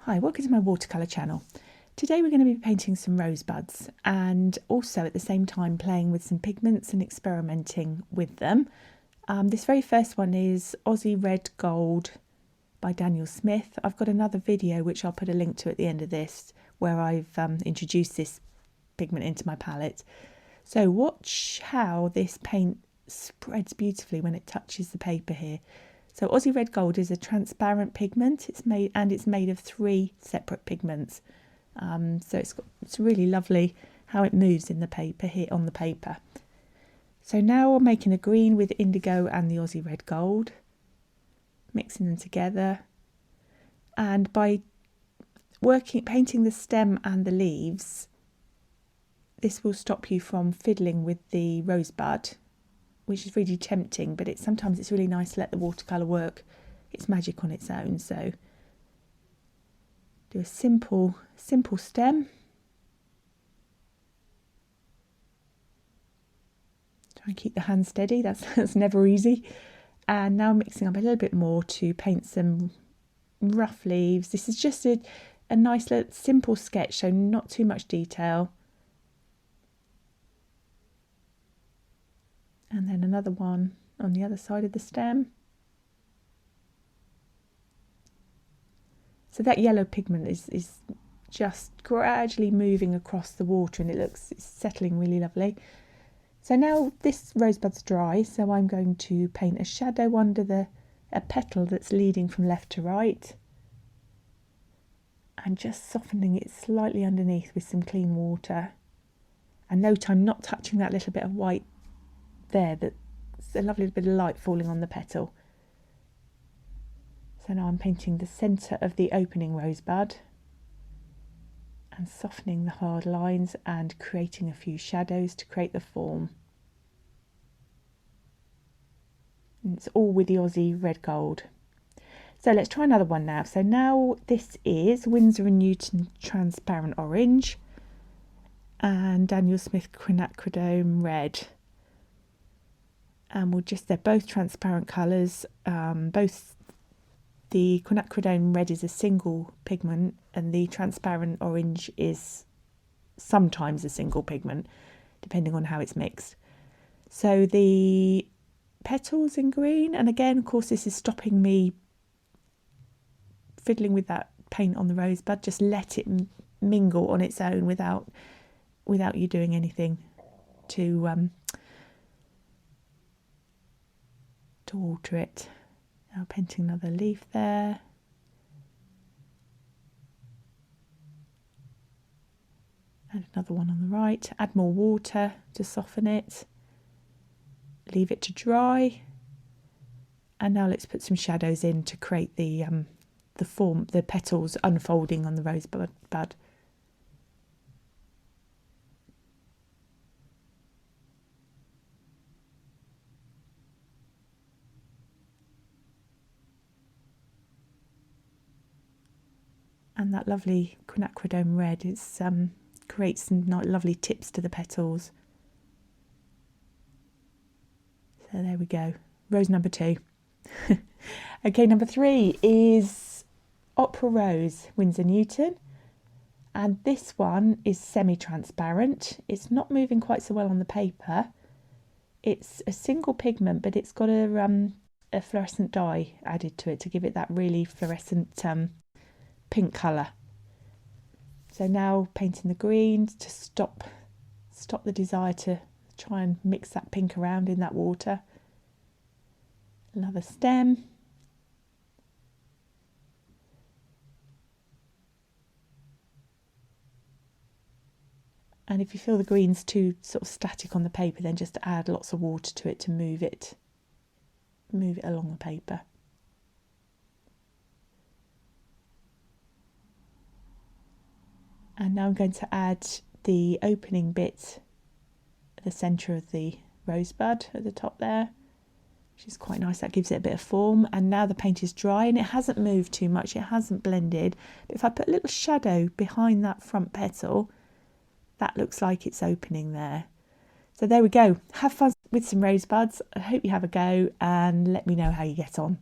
Hi, welcome to my watercolour channel. Today we're going to be painting some rosebuds and also at the same time playing with some pigments and experimenting with them. This very first one is Aussie Red Gold by Daniel Smith. I've got another video which I'll put a link to at the end of this where I've introduced this pigment into my palette. So watch how this paint spreads beautifully when it touches the paper here. So Aussie Red Gold is a transparent pigment. It's made of 3 separate pigments. So it's really lovely how it moves in the paper here on the paper. So now I'm making a green with indigo and the Aussie Red Gold, mixing them together. And by painting the stem and the leaves, this will stop you from fiddling with the rosebud, which is really tempting, but sometimes it's really nice to let the watercolour work its magic on its own. So do a simple stem. Try and keep the hand steady, that's never easy. And now I'm mixing up a little bit more to paint some rough leaves. This is just a nice little simple sketch, so not too much detail. And then another one on the other side of the stem. So that yellow pigment is just gradually moving across the water, and it's settling really lovely. So now this rosebud's dry, so I'm going to paint a shadow under a petal that's leading from left to right, and just softening it slightly underneath with some clean water. And note I'm not touching that little bit of white there, that's a lovely bit of light falling on the petal. So now I'm painting the centre of the opening rosebud and softening the hard lines and creating a few shadows to create the form. And it's all with the Aussie Red Gold. So let's try another one now. So now this is Winsor & Newton Transparent Orange and Daniel Smith Quinacridone Red. And they're both transparent colours. Both the quinacridone red is a single pigment and the transparent orange is sometimes a single pigment, depending on how it's mixed. So the petals in green, and again, of course, this is stopping me fiddling with that paint on the rosebud. Just let it mingle on its own without you doing anything to alter it. Now painting another leaf there. And another one on the right. Add more water to soften it. Leave it to dry. And now let's put some shadows in to create the form, the petals unfolding on the rosebud. And that lovely quinacridone red creates some lovely tips to the petals. So there we go, rose number 2. Okay, number 3 is Opera Rose, Winsor Newton. And this one is semi-transparent. It's not moving quite so well on the paper. It's a single pigment, but it's got a fluorescent dye added to it to give it that really fluorescent pink colour. So now painting the green to stop the desire to try and mix that pink around in that water. Another stem. And if you feel the green's too sort of static on the paper, then just add lots of water to it to move it along the paper. And now I'm going to add the opening bit at the centre of the rosebud at the top there, which is quite nice. That gives it a bit of form. And now the paint is dry and it hasn't moved too much. It hasn't blended. But if I put a little shadow behind that front petal, that looks like it's opening there. So there we go. Have fun with some rosebuds. I hope you have a go and let me know how you get on.